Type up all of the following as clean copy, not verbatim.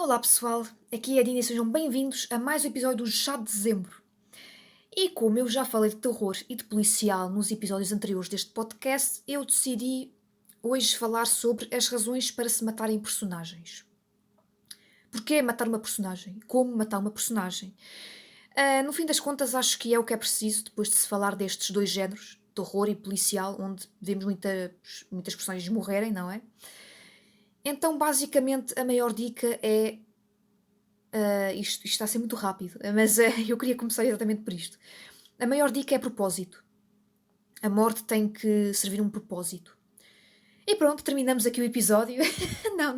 Olá pessoal, aqui é a Dina e sejam bem-vindos a mais um episódio do Chá de Dezembro. E como eu já falei de terror e de policial nos episódios anteriores deste podcast, eu decidi hoje falar sobre as razões para se matarem personagens. Porquê matar uma personagem? Como matar uma personagem? No fim das contas, acho que é o que é preciso depois de se falar destes dois géneros, terror e policial, onde vemos muitas personagens morrerem, não é? Então, basicamente, a maior dica é. Isto está a ser muito rápido, mas eu queria começar exatamente por isto. A maior dica é propósito. A morte tem que servir um propósito. E pronto, terminamos aqui o episódio. não,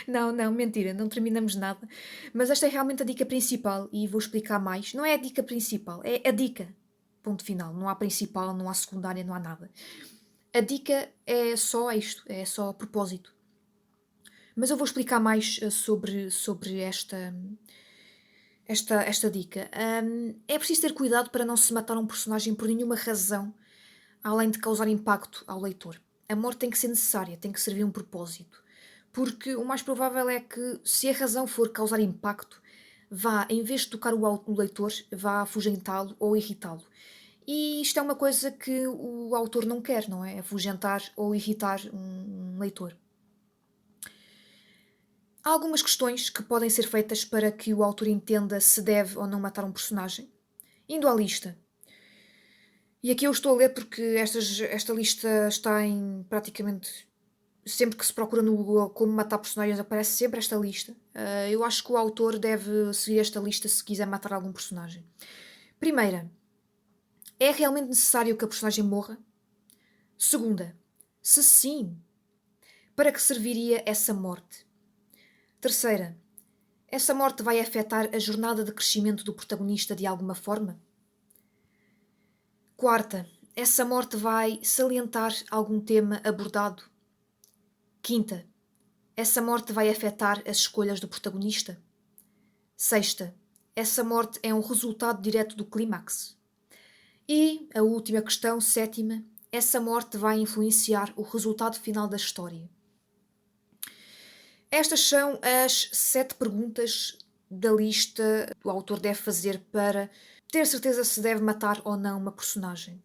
não, não, mentira, não terminamos nada. Mas esta é realmente a dica principal e vou explicar mais. Não é a dica principal, é a dica. Ponto final. Não há principal, não há secundária, não há nada. A dica é só isto, é só propósito. Mas eu vou explicar mais sobre esta dica. É preciso ter cuidado para não se matar um personagem por nenhuma razão, além de causar impacto ao leitor. A morte tem que ser necessária, tem que servir um propósito. Porque o mais provável é que, se a razão for causar impacto, vá, em vez de tocar o leitor, vá afugentá-lo ou irritá-lo. E isto é uma coisa que o autor não quer, não é? Afugentar ou irritar um leitor. Há algumas questões que podem ser feitas para que o autor entenda se deve ou não matar um personagem. Indo à lista. E aqui eu estou a ler porque esta lista está em praticamente. Sempre que se procura no Google como matar personagens, aparece sempre esta lista. Eu acho que o autor deve seguir esta lista se quiser matar algum personagem. Primeira, é realmente necessário que a personagem morra? Segunda, se sim, para que serviria essa morte? Terceira, essa morte vai afetar a jornada de crescimento do protagonista de alguma forma? Quarta, essa morte vai salientar algum tema abordado? Quinta, essa morte vai afetar as escolhas do protagonista? Sexta, essa morte é um resultado direto do clímax? E a última questão, sétima, essa morte vai influenciar o resultado final da história? Estas são as 7 perguntas da lista que o autor deve fazer para ter certeza se deve matar ou não uma personagem.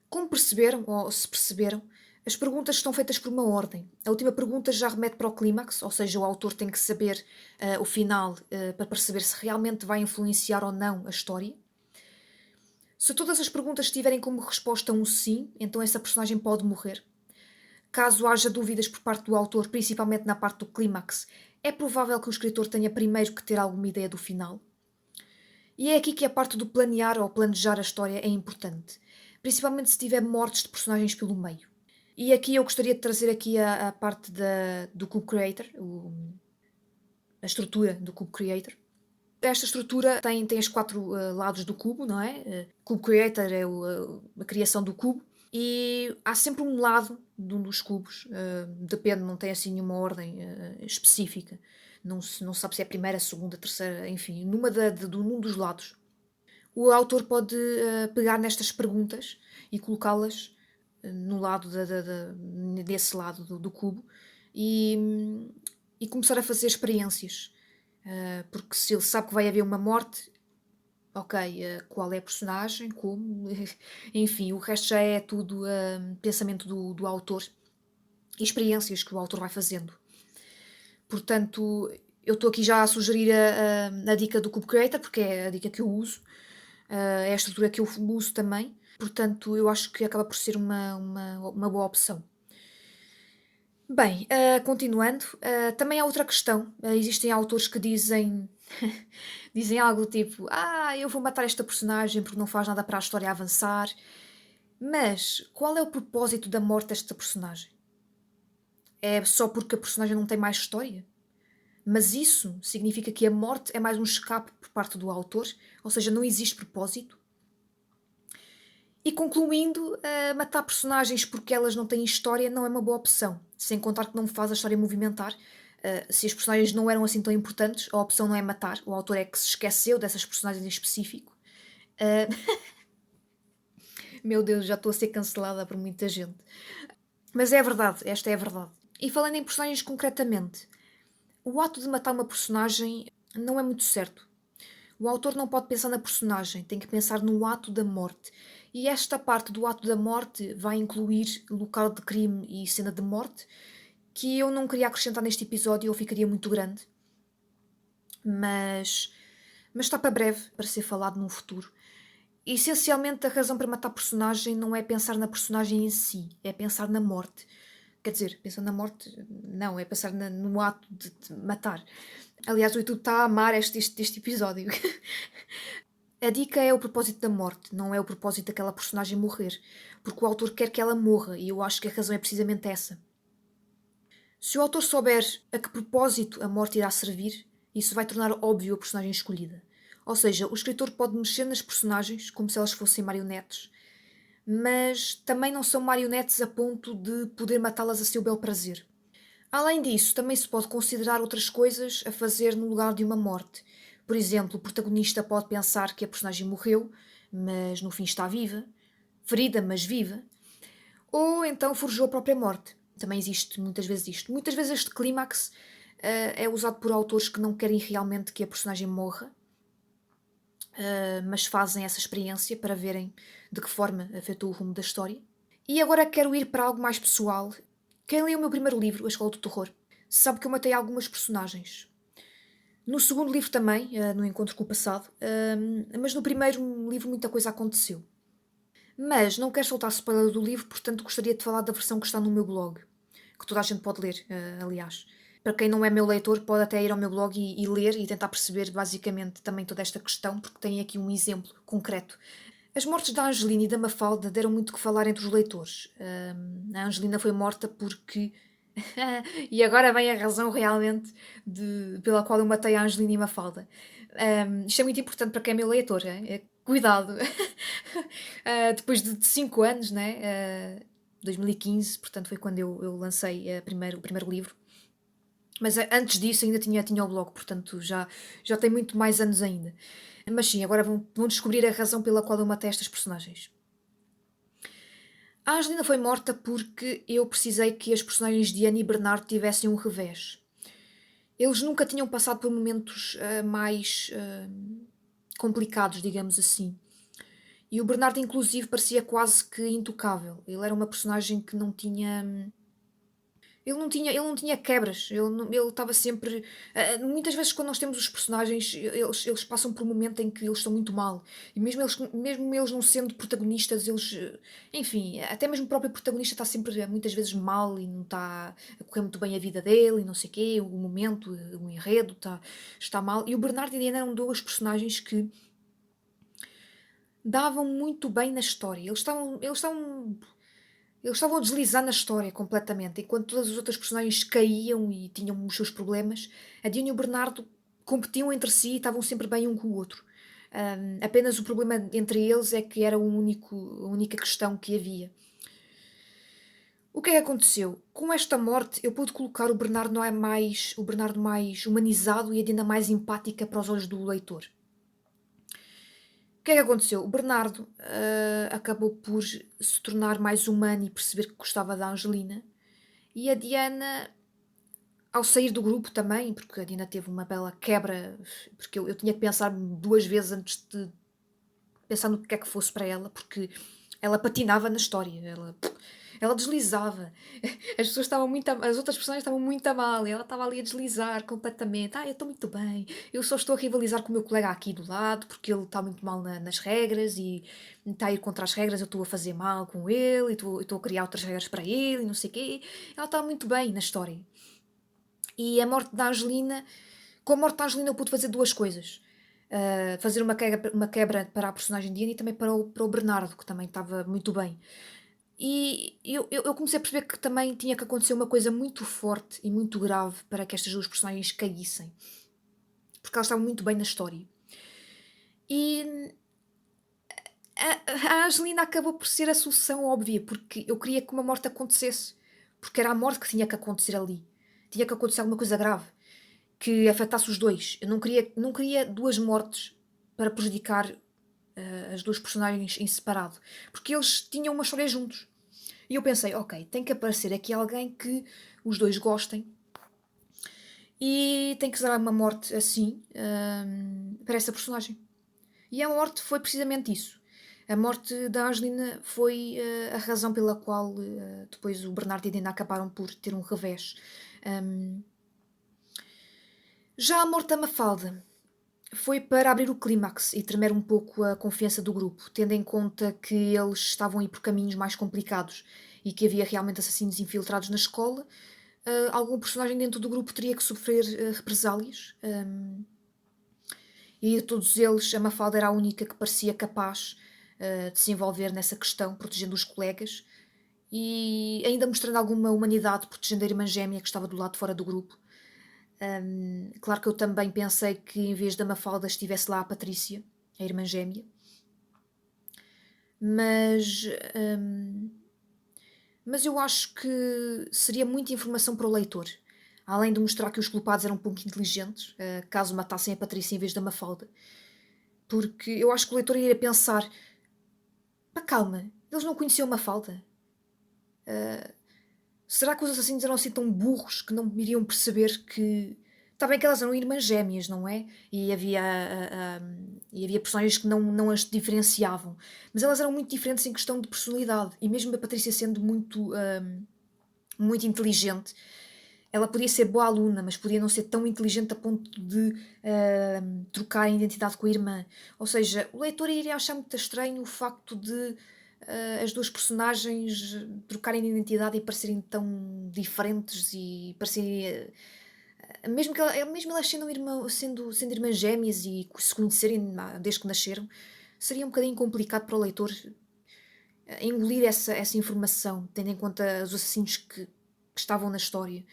Como perceberam, ou se perceberam, as perguntas estão feitas por uma ordem. A última pergunta já remete para o clímax, ou seja, o autor tem que saber o final para perceber se realmente vai influenciar ou não a história. Se todas as perguntas tiverem como resposta um sim, então essa personagem pode morrer. Caso haja dúvidas por parte do autor, principalmente na parte do clímax, é provável que o escritor tenha primeiro que ter alguma ideia do final. E é aqui que a parte do planear ou planejar a história é importante, principalmente se tiver mortes de personagens pelo meio. E aqui eu gostaria de trazer aqui a parte do Cube Creator, a estrutura do Cube Creator. Esta estrutura tem os 4 lados do cubo, não é? Cube Creator é a criação do cubo e há sempre um lado de um dos cubos, depende, não tem assim nenhuma ordem específica. Não sabe se é a primeira, a segunda, a terceira, enfim, num dos lados. O autor pode pegar nestas perguntas e colocá-las no lado desse lado do cubo e, e começar a fazer experiências. Porque se ele sabe que vai haver uma morte, ok, qual é a personagem, como, enfim, o resto já é tudo pensamento do autor e experiências que o autor vai fazendo. Portanto, eu estou aqui já a sugerir a dica do Cube Creator, porque é a dica que eu uso, é a estrutura que eu uso também. Portanto, eu acho que acaba por ser uma boa opção. Bem, continuando, também há outra questão. Existem autores que dizem, dizem algo tipo: eu vou matar esta personagem porque não faz nada para a história avançar. Mas qual é o propósito da morte desta personagem? É só porque a personagem não tem mais história? Mas isso significa que a morte é mais um escape por parte do autor? Ou seja, não existe propósito? E concluindo, matar personagens porque elas não têm história não é uma boa opção, sem contar que não faz a história movimentar. Se as personagens não eram assim tão importantes, a opção não é matar, o autor é que se esqueceu dessas personagens em específico. Uh, Meu Deus, já estou a ser cancelada por muita gente. Mas é verdade, esta é a verdade. E falando em personagens concretamente, O ato de matar uma personagem não é muito certo. O autor não pode pensar na personagem, tem que pensar no ato da morte. E esta parte do ato da morte vai incluir local de crime e cena de morte, que eu não queria acrescentar neste episódio, ou ficaria muito grande, mas, mas está para breve, para ser falado no futuro. Essencialmente, a razão para matar a personagem não é pensar na personagem em si, é pensar na morte. Quer dizer, pensar na morte, não, é pensar no ato de matar. Aliás, o YouTube está a amar este episódio. A dica é o propósito da morte, não é o propósito daquela personagem morrer. Porque o autor quer que ela morra, e eu acho que a razão é precisamente essa. Se o autor souber a que propósito a morte irá servir, isso vai tornar óbvio a personagem escolhida. Ou seja, o escritor pode mexer nas personagens como se elas fossem marionetes, mas também não são marionetes a ponto de poder matá-las a seu bel prazer. Além disso, também se pode considerar outras coisas a fazer no lugar de uma morte. Por exemplo, o protagonista pode pensar que a personagem morreu, mas no fim está viva, ferida, mas viva, ou então forjou a própria morte. Também existe muitas vezes isto. Muitas vezes este clímax é usado por autores que não querem realmente que a personagem morra, mas fazem essa experiência para verem de que forma afetou o rumo da história. E agora quero ir para algo mais pessoal. Quem leu o meu primeiro livro, A Escola do Terror, sabe que eu matei algumas personagens. No segundo livro também, no Encontro com o Passado, mas no primeiro livro muita coisa aconteceu. Mas não quero soltar spoiler do livro, portanto gostaria de falar da versão que está no meu blog, que toda a gente pode ler, aliás. Para quem não é meu leitor, pode até ir ao meu blog e ler e tentar perceber basicamente também toda esta questão, porque tem aqui um exemplo concreto. As mortes da Angelina e da Mafalda deram muito que falar entre os leitores. A Angelina foi morta porque... e agora vem a razão realmente pela qual eu matei a Angelina e a Mafalda. Isto é muito importante para quem é meu leitor. Cuidado! Depois de 5 anos, né? 2015, portanto foi quando eu lancei o primeiro livro. Mas antes disso ainda tinha o blog, portanto já tem muito mais anos ainda. Mas sim, agora vão descobrir a razão pela qual eu matei estas personagens. A Angelina foi morta porque eu precisei que as personagens de Ana e Bernardo tivessem um revés. Eles nunca tinham passado por momentos mais complicados, digamos assim. E o Bernardo, inclusive, parecia quase que intocável. Ele era uma personagem que não tinha. Ele não tinha quebras, ele estava sempre. Muitas vezes, quando nós temos os personagens, eles passam por um momento em que eles estão muito mal, e mesmo eles não sendo protagonistas, enfim, até mesmo o próprio protagonista está sempre muitas vezes mal e não está a correr muito bem a vida dele, e não sei o quê, o momento, o enredo está mal. E o Bernardo e a Diana eram dois personagens que davam muito bem na história, eles estavam a deslizar na história completamente, enquanto todas as outras personagens caíam e tinham os seus problemas. A Diana e o Bernardo competiam entre si e estavam sempre bem um com o outro. Apenas o problema entre eles é que era a única questão que havia. O que é que aconteceu? Com esta morte, eu pude colocar o Bernardo mais humanizado e a Diana mais empática para os olhos do leitor. O que é que aconteceu? O Bernardo acabou por se tornar mais humano e perceber que gostava da Angelina. E a Diana, ao sair do grupo também, porque a Diana teve uma bela quebra, porque eu tinha que pensar 2 vezes antes de pensar no que é que fosse para ela, porque ela patinava na história, ela deslizava. As outras personagens estavam muito a mal, e ela estava ali a deslizar completamente. Eu estou muito bem, eu só estou a rivalizar com o meu colega aqui do lado, porque ele está muito mal nas regras e está a ir contra as regras, eu estou a fazer mal com ele, e estou a criar outras regras para ele, e não sei o quê. Ela estava muito bem na história. E com a morte da Angelina eu pude fazer 2 coisas. Fazer uma quebra para a personagem de Anne e também para o Bernardo, que também estava muito bem. E eu comecei a perceber que também tinha que acontecer uma coisa muito forte e muito grave para que estas 2 personagens caíssem. Porque elas estavam muito bem na história. E a Angelina acabou por ser a solução óbvia, porque eu queria que uma morte acontecesse. Porque era a morte que tinha que acontecer ali. Tinha que acontecer alguma coisa grave que afetasse os dois. Eu não queria 2 mortes para prejudicar as 2 personagens em separado. Porque eles tinham uma história juntos. E eu pensei, ok, tem que aparecer aqui alguém que os 2 gostem e tem que usar uma morte assim, para essa personagem. E a morte foi precisamente isso. A morte da Angelina foi, a razão pela qual, depois o Bernardo e a Dina acabaram por ter um revés. Hum, Já a morte da Mafalda foi para abrir o clímax e tremer um pouco a confiança do grupo, tendo em conta que eles estavam a ir por caminhos mais complicados e que havia realmente assassinos infiltrados na escola. Algum personagem dentro do grupo teria que sofrer represálias. E de todos eles, a Mafalda era a única que parecia capaz de se envolver nessa questão, protegendo os colegas e ainda mostrando alguma humanidade, protegendo a irmã gêmea que estava do lado de fora do grupo. Claro que eu também pensei que em vez da Mafalda estivesse lá a Patrícia, a irmã gêmea, mas, hum, mas eu acho que seria muita informação para o leitor. Além de mostrar que os culpados eram um pouco inteligentes, caso matassem a Patrícia em vez da Mafalda. Porque eu acho que o leitor iria pensar: pá, calma, eles não conheciam Mafalda? Será que os assassinos eram assim tão burros que não iriam perceber que. Está bem que elas eram irmãs gêmeas, não é? E havia personagens que não as diferenciavam. Mas elas eram muito diferentes em questão de personalidade. E mesmo a Patrícia sendo muito inteligente, ela podia ser boa aluna, mas podia não ser tão inteligente a ponto de trocar a identidade com a irmã. Ou seja, o leitor iria achar muito estranho o facto de as duas personagens trocarem de identidade e parecerem tão diferentes e parecerem. Mesmo elas sendo irmãs gêmeas e se conhecerem desde que nasceram, seria um bocadinho complicado para o leitor engolir essa informação, tendo em conta os assassinos que estavam na história.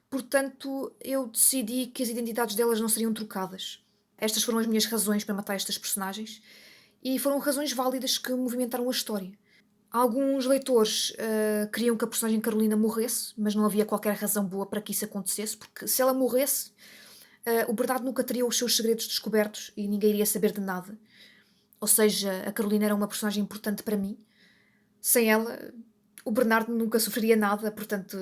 Portanto, eu decidi que as identidades delas não seriam trocadas. Estas foram as minhas razões para matar estas personagens e foram razões válidas que movimentaram a história. Alguns leitores queriam que a personagem Carolina morresse, mas não havia qualquer razão boa para que isso acontecesse, porque se ela morresse, o Bernardo nunca teria os seus segredos descobertos e ninguém iria saber de nada. Ou seja, a Carolina era uma personagem importante para mim. Sem ela, o Bernardo nunca sofreria nada, portanto,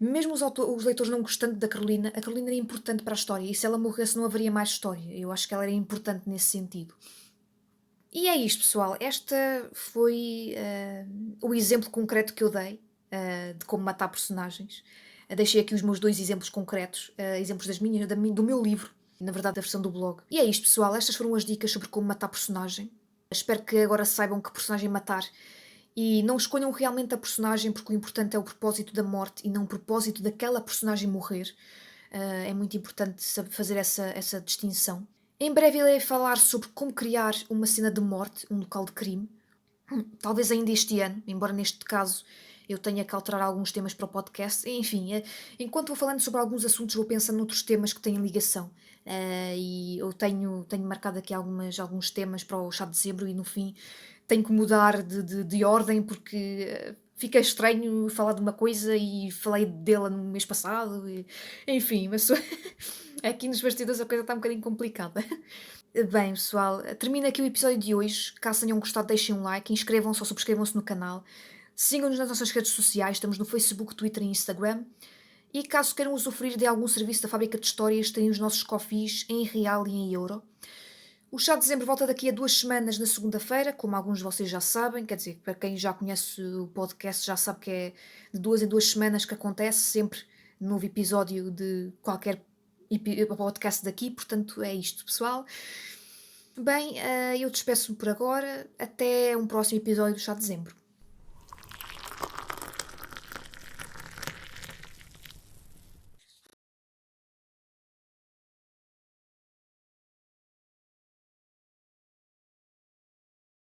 mesmo os leitores não gostando da Carolina, a Carolina era importante para a história e se ela morresse não haveria mais história. Eu acho que ela era importante nesse sentido. E é isto, pessoal. Esta foi o exemplo concreto que eu dei de como matar personagens. Deixei aqui os meus dois exemplos concretos, exemplos do meu livro, na verdade da versão do blog. E é isto, pessoal. Estas foram as dicas sobre como matar personagem. Espero que agora saibam que personagem matar e não escolham realmente a personagem porque o importante é o propósito da morte e não o propósito daquela personagem morrer. É muito importante fazer essa distinção. Em breve irei falar sobre como criar uma cena de morte, um local de crime. Talvez ainda este ano, embora neste caso eu tenha que alterar alguns temas para o podcast. Enfim, enquanto vou falando sobre alguns assuntos, vou pensando noutros temas que têm ligação. E eu tenho marcado aqui alguns temas para o chá de dezembro e no fim tenho que mudar de ordem porque fica estranho falar de uma coisa e falei dela no mês passado. Enfim, mas aqui nos bastidores a coisa está um bocadinho complicada. Bem, pessoal, termina aqui o episódio de hoje. Caso tenham gostado, deixem um like, inscrevam-se ou subscrevam-se no canal. Sigam-nos nas nossas redes sociais, estamos no Facebook, Twitter e Instagram. E caso queiram usufruir de algum serviço da Fábrica de Histórias, têm os nossos coffees em real e em euro. O chá de dezembro volta daqui a 2 semanas, na segunda-feira, como alguns de vocês já sabem. Quer dizer, para quem já conhece o podcast já sabe que é de 2 em 2 semanas que acontece, sempre novo episódio de qualquer podcast daqui. Portanto, é isto, pessoal. Bem, eu despeço-me por agora. Até um próximo episódio do chá de dezembro.